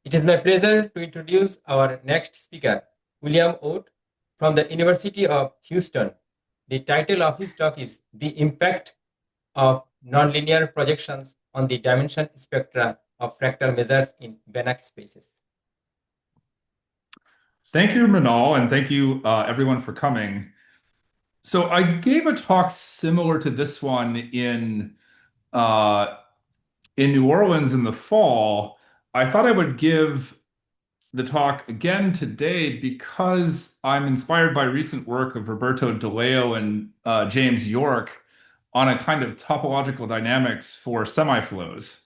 It is my pleasure to introduce our next speaker, William Wood from the University of Houston. The title of his talk is The Impact of Nonlinear Projections on the Dimension Spectra of Fractal Measures in Banach Spaces. Thank you, Manal, and thank you everyone for coming. So I gave a talk similar to this one uh, in New Orleans in the fall. I thought I would give the talk again today because I'm inspired by recent work of Roberto DeLeo and James York on a kind of topological dynamics for semiflows.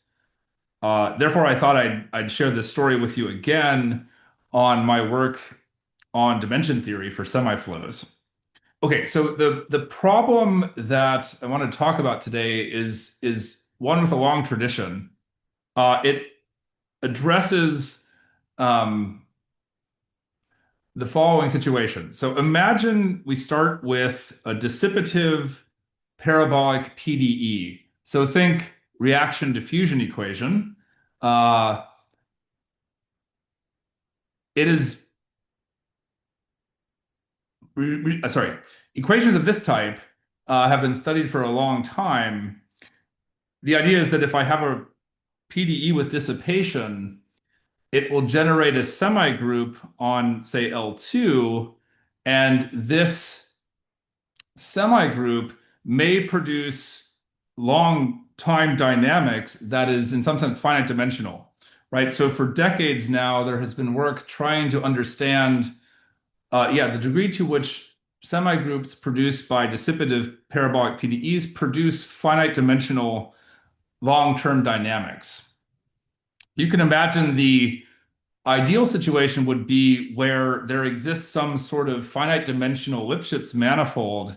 Therefore, I thought I'd share this story with you again on my work on dimension theory for semiflows. Okay, so the problem that I want to talk about today is one with a long tradition. It addresses um, the following situation. So imagine we start with a dissipative parabolic PDE. So think reaction diffusion equation. Uh, it is sorry, equations of this type have been studied for a long time. The idea is that if I have a PDE with dissipation, it will generate a semigroup on, say, L2, and this semigroup may produce long time dynamics that is, in some sense, finite dimensional, right? So for decades now, there has been work trying to understand the degree to which semigroups produced by dissipative parabolic PDEs produce finite dimensional long-term dynamics. You can imagine the ideal situation would be where there exists some sort of finite dimensional Lipschitz manifold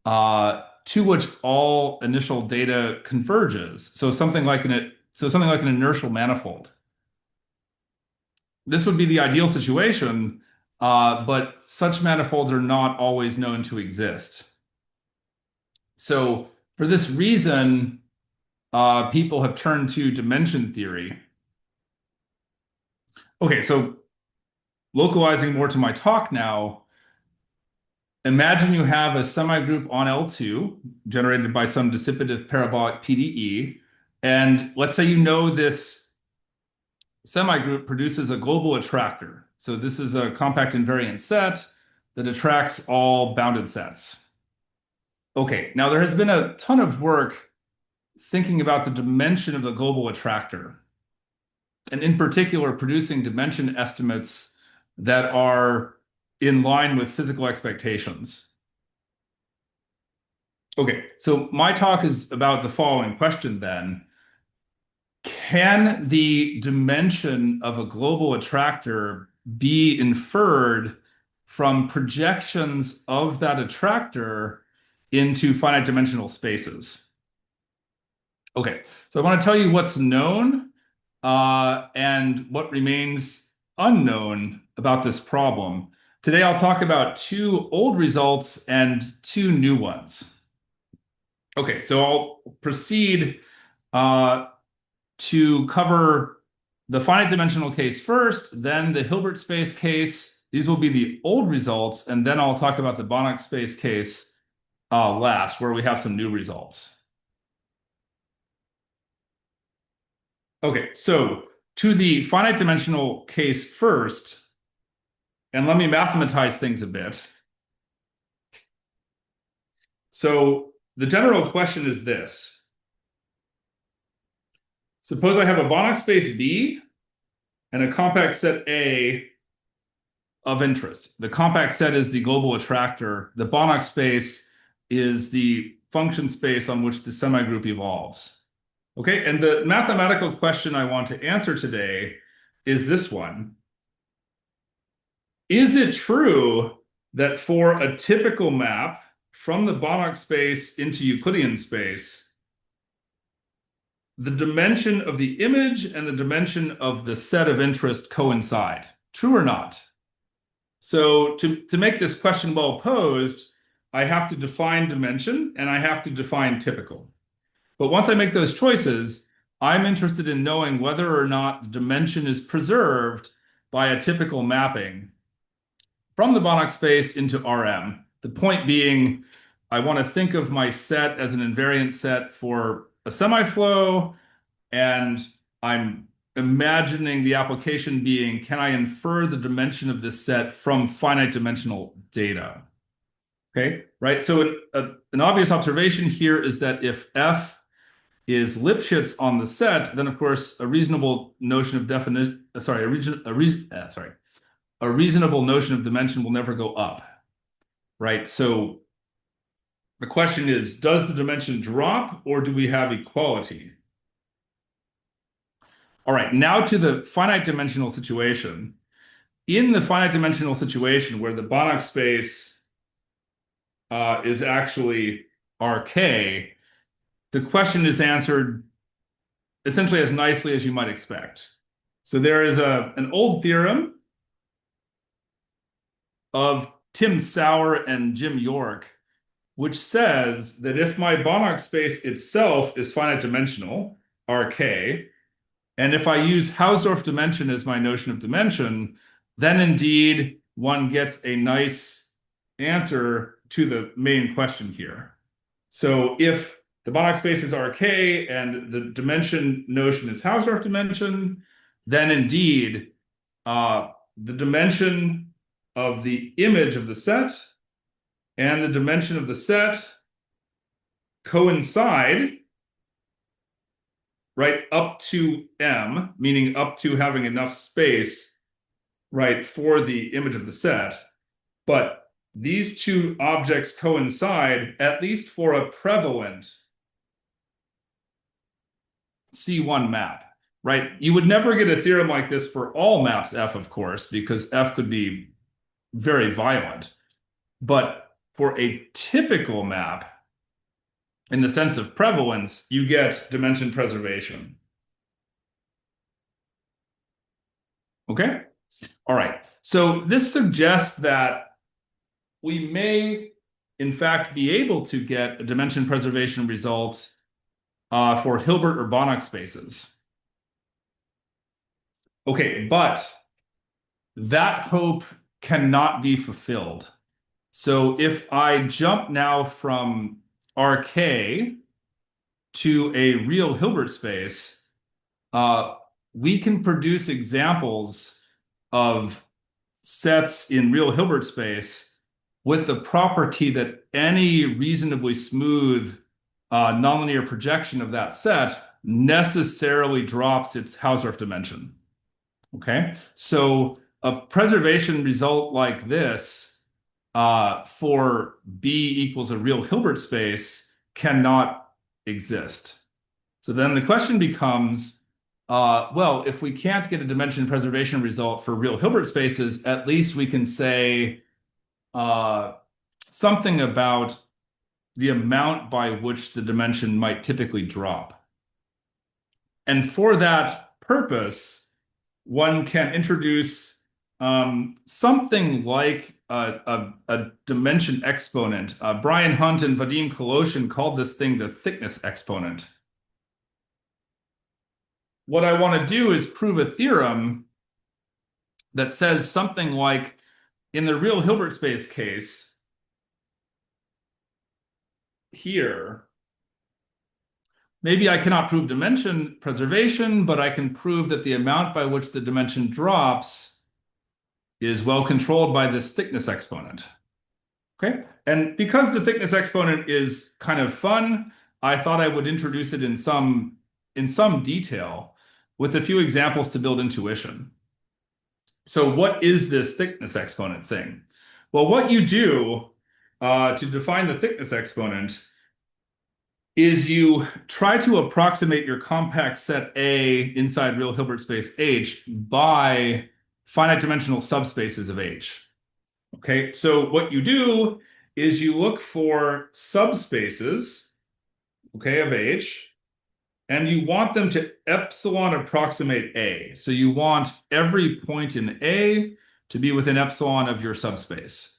to which all initial data converges. So something like an inertial manifold. This would be the ideal situation, but such manifolds are not always known to exist. So for this reason, people have turned to dimension theory. Okay, so localizing more to my talk now, imagine you have a semigroup on L2 generated by some dissipative parabolic PDE, and let's say you know this semigroup produces a global attractor. So this is a compact invariant set that attracts all bounded sets. Okay, now there has been a ton of work thinking about the dimension of the global attractor, and in particular, producing dimension estimates that are in line with physical expectations. Okay, so my talk is about the following question then. Can the dimension of a global attractor be inferred from projections of that attractor into finite dimensional spaces? Okay, so I want to tell you what's known and what remains unknown about this problem. Today, I'll talk about two old results and two new ones. Okay, so I'll proceed to cover the finite dimensional case first, then the Hilbert space case. These will be the old results, and then I'll talk about the Banach space case last, where we have some new results. Okay, so to the finite dimensional case first, and let me mathematize things a bit. So the general question is this. Suppose I have a Banach space B and a compact set A of interest. The compact set is the global attractor. The Banach space is the function space on which the semigroup evolves. Okay, and the mathematical question I want to answer today is this one. Is it true that for a typical map from the Banach space into Euclidean space, the dimension of the image and the dimension of the set of interest coincide? True or not? So to make this question well posed, I have to define dimension and I have to define typical. But once I make those choices, I'm interested in knowing whether or not the dimension is preserved by a typical mapping from the Banach space into Rm. The point being, I want to think of my set as an invariant set for a semiflow, and I'm imagining the application being, can I infer the dimension of this set from finite dimensional data? Okay, right? So an obvious observation here is that if F is Lipschitz on the set, then of course a reasonable notion of definition, a reasonable notion of dimension will never go up, right? So the question is, does the dimension drop or do we have equality? All right, now to the finite dimensional situation. In the finite dimensional situation where the Banach space is actually RK, the question is answered essentially as nicely as you might expect. So there is an old theorem of Tim Sauer and Jim York, which says that if my Banach space itself is finite dimensional, RK, and if I use Hausdorff dimension as my notion of dimension, then indeed one gets a nice answer to the main question here. So if the Banach space is RK and the dimension notion is Hausdorff dimension, then indeed the dimension of the image of the set and the dimension of the set coincide, right, up to M, meaning up to having enough space, right, for the image of the set. But these two objects coincide at least for a prevalent C1 map, right? You would never get a theorem like this for all maps F, of course, because F could be very violent. But for a typical map, in the sense of prevalence, you get dimension preservation. Okay? All right. So this suggests that we may, in fact, be able to get a dimension preservation result for Hilbert or Banach spaces. Okay, but that hope cannot be fulfilled. So if I jump now from RK to a real Hilbert space, we can produce examples of sets in real Hilbert space with the property that any reasonably smooth nonlinear projection of that set necessarily drops its Hausdorff dimension. Okay, so a preservation result like this for B equals a real Hilbert space cannot exist. So then the question becomes, well, if we can't get a dimension preservation result for real Hilbert spaces, at least we can say something about the amount by which the dimension might typically drop. And for that purpose, one can introduce something like a dimension exponent. Brian Hunt and Vadim Koloshin called this thing the thickness exponent. What I want to do is prove a theorem that says something like, in the real Hilbert space case, here, maybe I cannot prove dimension preservation, but I can prove that the amount by which the dimension drops is well controlled by this thickness exponent. Okay, and because the thickness exponent is kind of fun, I thought I would introduce it in some detail with a few examples to build intuition. So what is this thickness exponent thing? Well, what you do to define the thickness exponent is you try to approximate your compact set A inside real Hilbert space H by finite dimensional subspaces of H. Okay, so what you do is you look for subspaces, okay, of H, and you want them to epsilon approximate A. So you want every point in A to be within epsilon of your subspace,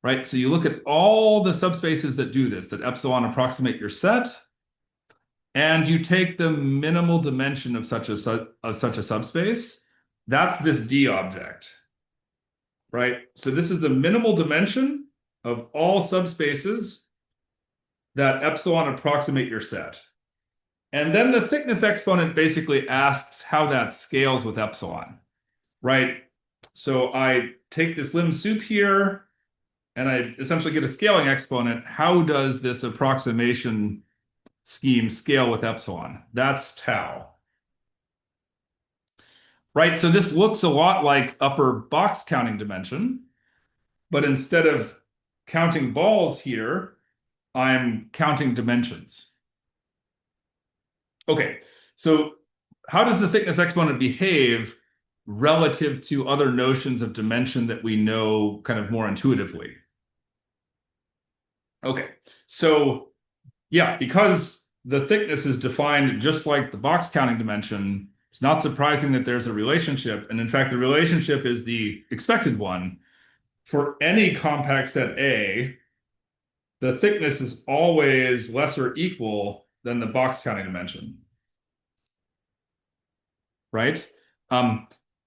right? So you look at all the subspaces that do this, that epsilon approximate your set, and you take the minimal dimension of such a subspace, that's this D object, right? So this is the minimal dimension of all subspaces that epsilon approximate your set. And then the thickness exponent basically asks how that scales with epsilon, right? So I take this lim sup here, and I essentially get a scaling exponent. How does this approximation scheme scale with epsilon? That's tau. Right, so this looks a lot like upper box counting dimension, but instead of counting balls here, I'm counting dimensions. Okay, so how does the thickness exponent behave relative to other notions of dimension that we know kind of more intuitively? Okay, so yeah, because the thickness is defined just like the box counting dimension, it's not surprising that there's a relationship. And in fact, the relationship is the expected one. For any compact set A, the thickness is always less or equal than the box counting dimension, right?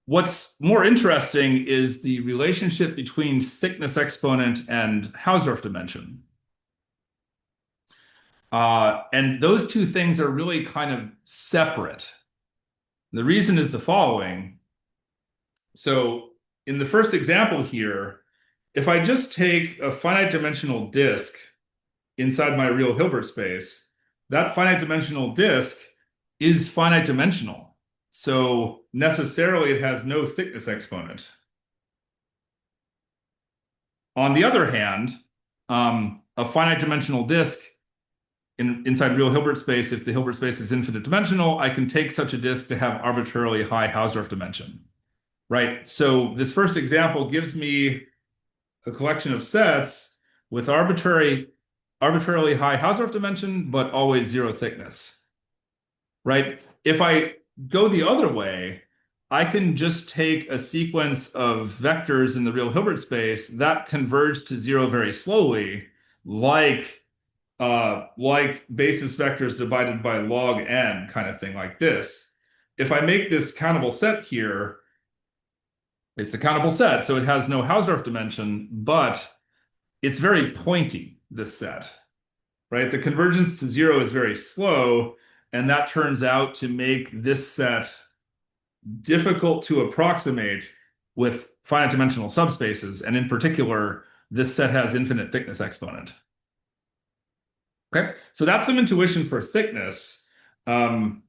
What's more interesting is the relationship between thickness exponent and Hausdorff dimension. And those two things are really kind of separate. The reason is the following. So in the first example here, if I just take a finite dimensional disk inside my real Hilbert space, that finite dimensional disk is finite dimensional. So necessarily it has no thickness exponent. On the other hand, a finite dimensional disk inside real Hilbert space, if the Hilbert space is infinite dimensional, I can take such a disk to have arbitrarily high Hausdorff dimension, right? So this first example gives me a collection of sets with arbitrarily high Hausdorff dimension, but always zero thickness, right? If I go the other way, I can just take a sequence of vectors in the real Hilbert space that converge to zero very slowly, like basis vectors divided by log n kind of thing like this. If I make this countable set here, it's a countable set, so it has no Hausdorff dimension, but it's very pointy, this set, right? The convergence to zero is very slow, and that turns out to make this set difficult to approximate with finite dimensional subspaces, and in particular, this set has infinite thickness exponent. Okay, so that's some intuition for thickness. We're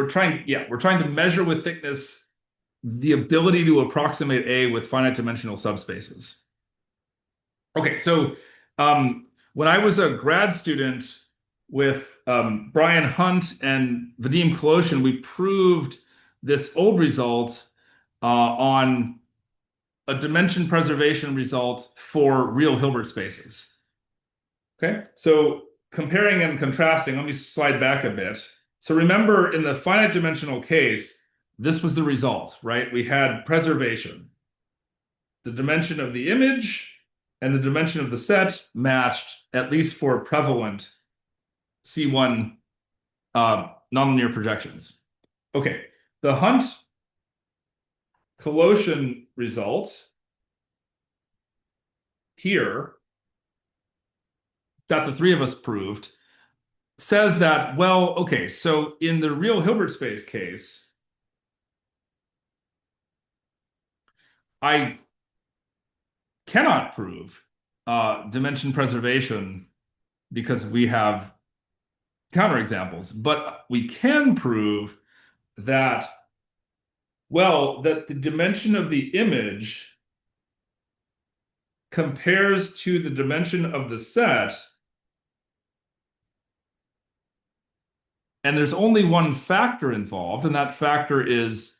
trying to measure with thickness the ability to approximate A with finite dimensional subspaces. Okay, so when I was a grad student with Brian Hunt and Vadim Koloshin, we proved this old result on a dimension preservation result for real Hilbert spaces. Okay, so comparing and contrasting, let me slide back a bit. So remember, in the finite dimensional case, this was the result, right? We had preservation. The dimension of the image and the dimension of the set matched, at least for prevalent C1 nonlinear projections. Okay, the Hunt-Koloshin result here that the three of us proved says that, well, okay, so in the real Hilbert space case, I cannot prove dimension preservation because we have counterexamples, but we can prove that, well, that the dimension of the image compares to the dimension of the set, and there's only one factor involved, and that factor is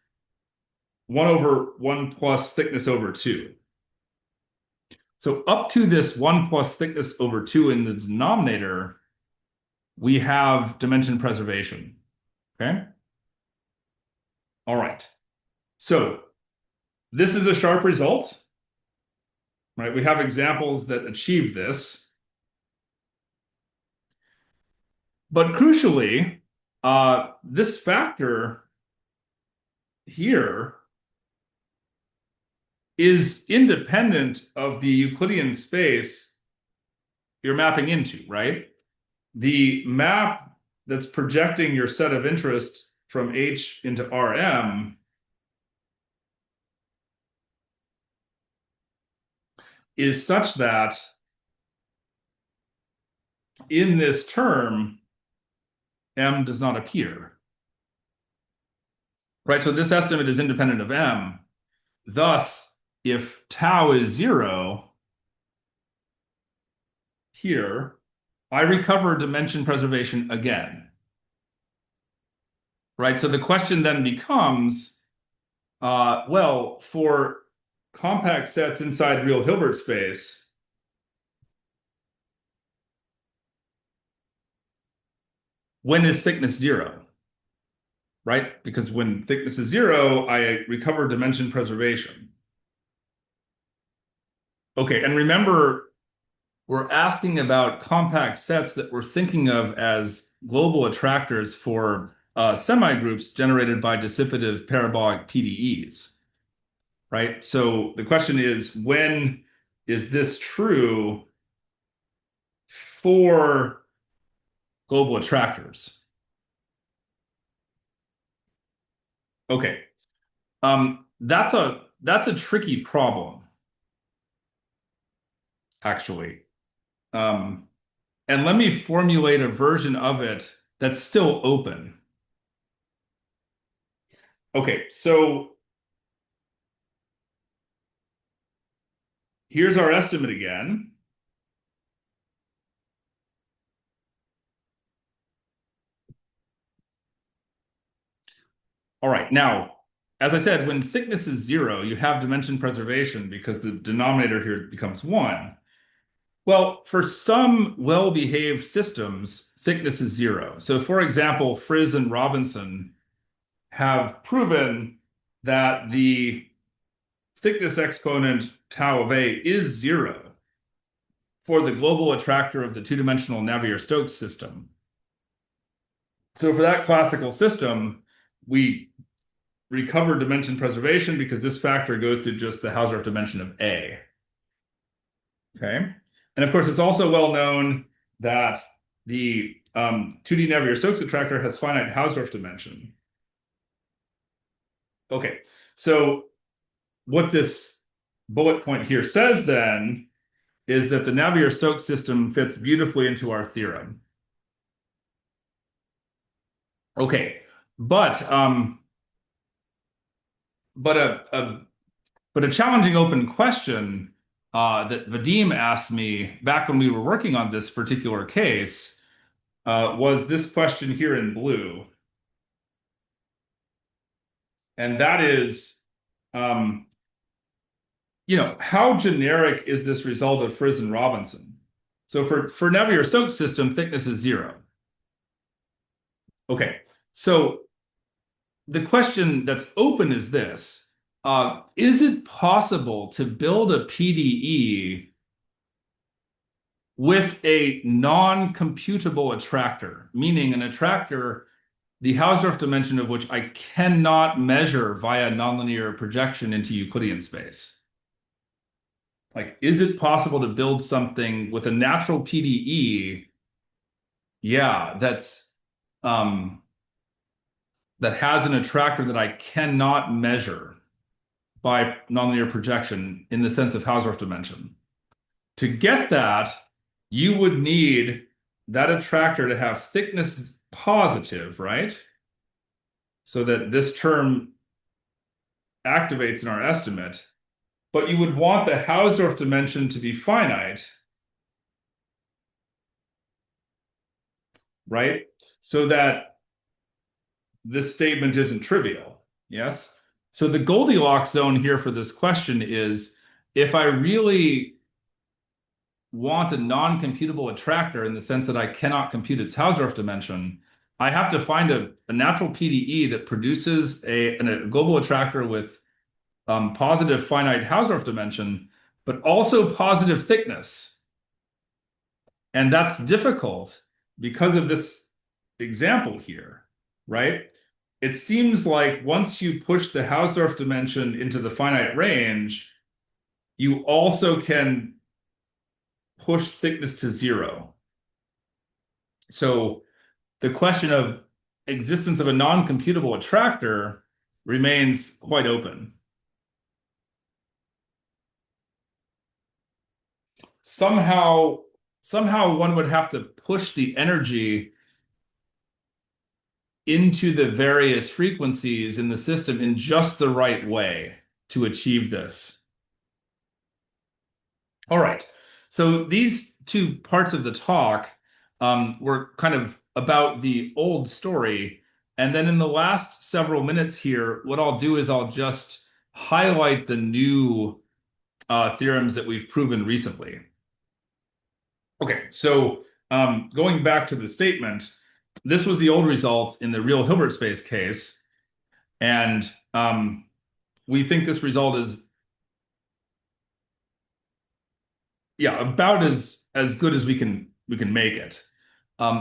1 over 1 plus thickness over 2. So up to this 1 plus thickness over 2 in the denominator, we have dimension preservation. Okay? All right. So this is a sharp result. Right? We have examples that achieve this. But crucially, this factor here is independent of the Euclidean space you're mapping into, right? The map that's projecting your set of interest from H into Rm is such that in this term, M does not appear, right? So this estimate is independent of M. Thus, if tau is 0 here, I recover dimension preservation again, right? So the question then becomes, well, for compact sets inside real Hilbert space, when is thickness 0? Right? Because when thickness is 0, I recover dimension preservation. Okay, and remember, we're asking about compact sets that we're thinking of as global attractors for semigroups generated by dissipative parabolic PDEs, right? So the question is, when is this true for global attractors? Okay, that's a tricky problem, actually. And let me formulate a version of it that's still open. Okay, so here's our estimate again. All right, now, as I said, when thickness is 0, you have dimension preservation because the denominator here becomes 1. Well, for some well-behaved systems, thickness is 0. So for example, Frizz and Robinson have proven that the thickness exponent tau of A is 0 for the global attractor of the two-dimensional Navier-Stokes system. So for that classical system, we recover dimension preservation because this factor goes to just the Hausdorff dimension of A. Okay. And of course, it's also well known that the 2D Navier-Stokes attractor has finite Hausdorff dimension. Okay, so what this bullet point here says then is that the Navier-Stokes system fits beautifully into our theorem. Okay, but a challenging open question that Vadim asked me back when we were working on this particular case was this question here in blue. And that is, how generic is this result of Frizz and Robinson? So for Navier-Stokes system, thickness is 0. Okay, so the question that's open is this. Is it possible to build a PDE with a non-computable attractor, meaning an attractor, the Hausdorff dimension of which I cannot measure via nonlinear projection into Euclidean space? Like, is it possible to build something with a natural PDE? Yeah, that has an attractor that I cannot measure by nonlinear projection in the sense of Hausdorff dimension. To get that, you would need that attractor to have thickness positive, right? So that this term activates in our estimate, but you would want the Hausdorff dimension to be finite, right? So that this statement isn't trivial, yes? So the Goldilocks zone here for this question is, if I really want a non-computable attractor in the sense that I cannot compute its Hausdorff dimension, I have to find a natural PDE that produces a global attractor with positive finite Hausdorff dimension, but also positive thickness. And that's difficult because of this example here, right? It seems like once you push the Hausdorff dimension into the finite range, you also can push thickness to zero. So the question of existence of a non-computable attractor remains quite open. Somehow one would have to push the energy into the various frequencies in the system in just the right way to achieve this. All right. So these two parts of the talk were kind of about the old story. And then in the last several minutes here, what I'll do is I'll just highlight the new theorems that we've proven recently. Okay, so going back to the statement, this was the old result in the real Hilbert space case. And we think this result is about as good as we can make it.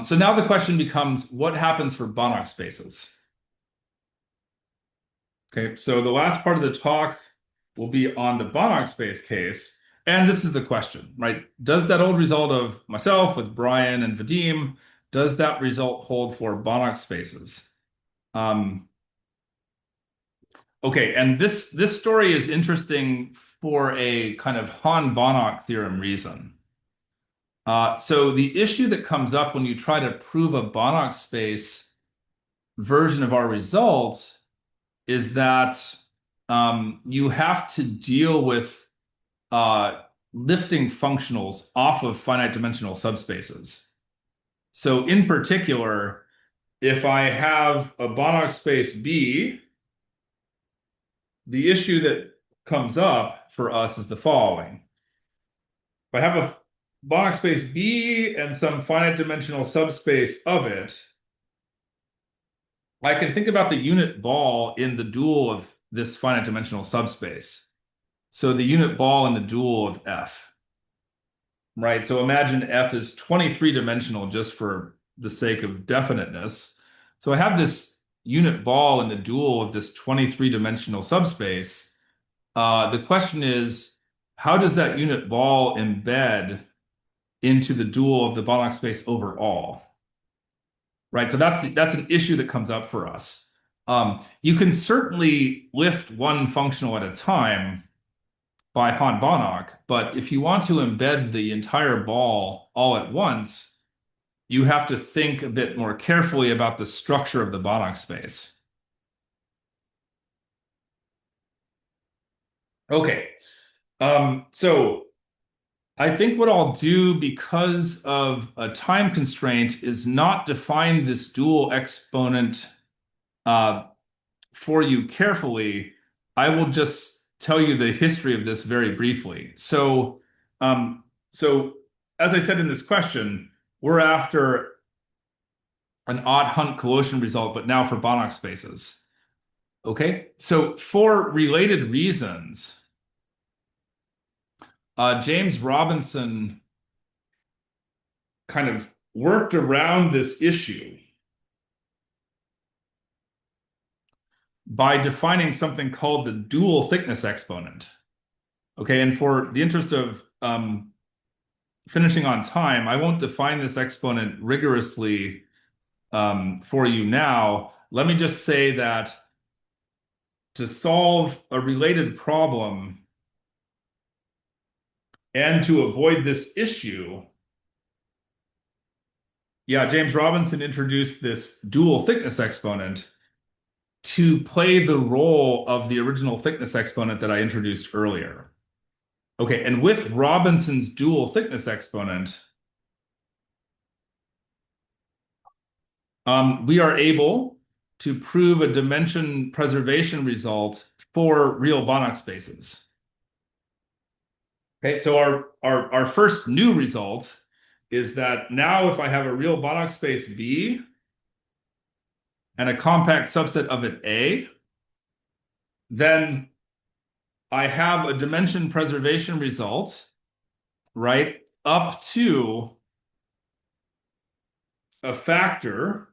So now the question becomes, what happens for Banach spaces? Okay, so the last part of the talk will be on the Banach space case, and this is the question, right? Does that old result of myself with Brian and Vadim, does that result hold for Banach spaces? Okay, and this story is interesting for a kind of Hahn-Banach theorem reason. So the issue that comes up when you try to prove a Banach space version of our results is that you have to deal with lifting functionals off of finite dimensional subspaces. So in particular, if I have a Banach space B, the issue that comes up for us is the following. If I have a Banach space B and some finite dimensional subspace of it, I can think about the unit ball in the dual of this finite dimensional subspace. So the unit ball in the dual of F, right? So imagine F is 23 dimensional just for the sake of definiteness. So I have this unit ball in the dual of this 23 dimensional subspace. The question is, how does that unit ball embed into the dual of the Banach space overall? Right, so that's an issue that comes up for us. You can certainly lift one functional at a time by Hahn-Banach, but if you want to embed the entire ball all at once, you have to think a bit more carefully about the structure of the Banach space. Okay, so I think what I'll do, because of a time constraint, is not define this dual exponent for you carefully. I will just tell you the history of this very briefly. So as I said in this question, we're after an odd Hunt-Colossian result, but now for Banach spaces. Okay, so for related reasons, James Robinson kind of worked around this issue by defining something called the dual thickness exponent. Okay, and for the interest of finishing on time, I won't define this exponent rigorously for you now. Let me just say that to solve a related problem and to avoid this issue, James Robinson introduced this dual thickness exponent to play the role of the original thickness exponent that I introduced earlier. Okay, and with Robinson's dual thickness exponent, we are able to prove a dimension preservation result for real Banach spaces. Okay, so our first new result is that now if I have a real Banach space B and a compact subset of it A, then I have a dimension preservation result, right, up to a factor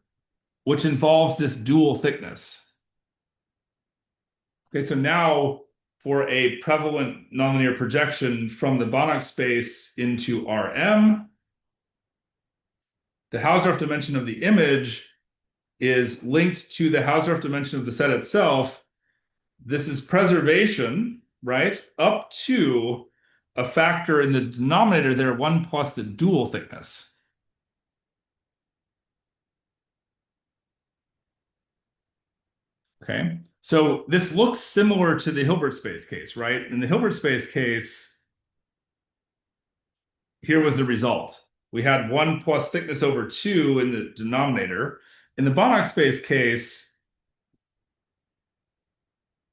which involves this dual thickness. Okay, so now for a prevalent nonlinear projection from the Banach space into Rm, the Hausdorff dimension of the image is linked to the Hausdorff dimension of the set itself. This is preservation, right, up to a factor in the denominator there, 1 plus the dual thickness. Okay, so this looks similar to the Hilbert space case, right? In the Hilbert space case, here was the result. We had 1 plus thickness over 2 in the denominator. In the Banach space case,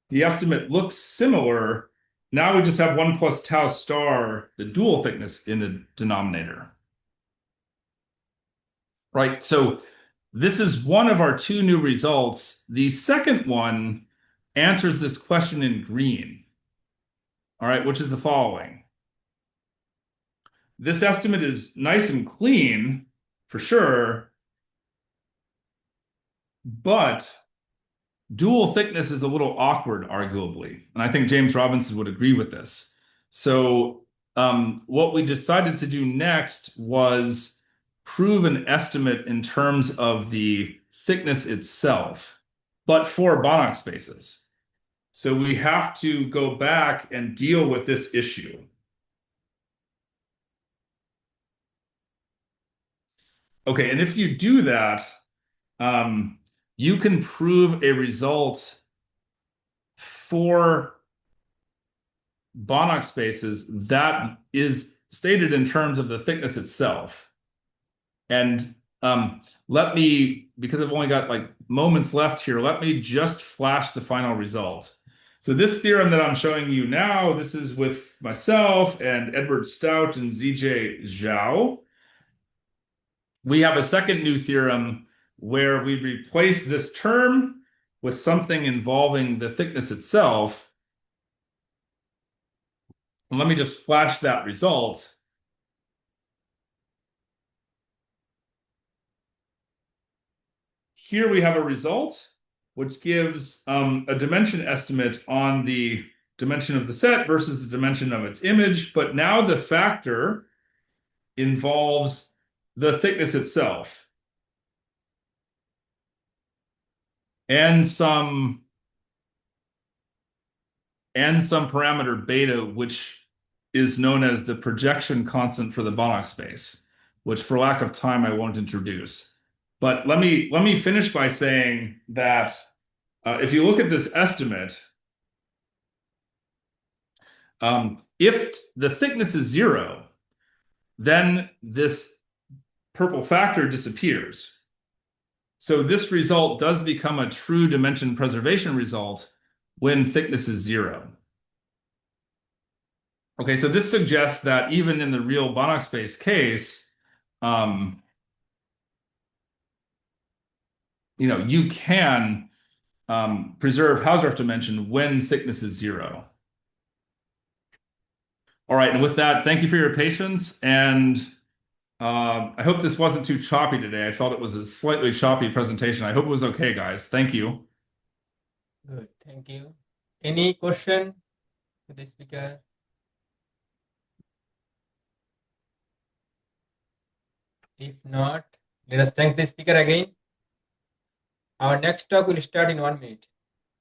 the estimate looks similar. Now we just have 1 plus tau star, the dual thickness in the denominator. Right, so this is one of our 2 new results. The second one answers this question in green, all right, which is the following. This estimate is nice and clean, for sure, but dual thickness is a little awkward, arguably. And I think James Robinson would agree with this. So what we decided to do next was prove an estimate in terms of the thickness itself, but for Banach spaces. So we have to go back and deal with this issue. Okay, and if you do that, you can prove a result for Banach spaces that is stated in terms of the thickness itself. And let me, because I've only got like moments left here, let me just flash the final result. So this theorem that I'm showing you now, this is with myself and Edward Stout and ZJ Zhao. We have a second new theorem where we replace this term with something involving the thickness itself. And let me just flash that result. Here we have a result which gives a dimension estimate on the dimension of the set versus the dimension of its image, but now the factor involves the thickness itself and some parameter beta, which is known as the projection constant for the Banach space, which for lack of time I won't introduce. But let me finish by saying that if you look at this estimate, if the thickness is 0, then this purple factor disappears. So this result does become a true dimension preservation result when thickness is 0. Okay, so this suggests that even in the real Banach space case, you can preserve Hausdorff dimension when thickness is 0. All right, and with that, thank you for your patience, and I hope this wasn't too choppy today. I felt it was a slightly choppy presentation. I hope it was okay, guys. Thank you. Good, thank you. Any question to the speaker? If not, let us thank the speaker again. Our next talk will start in 1 minute.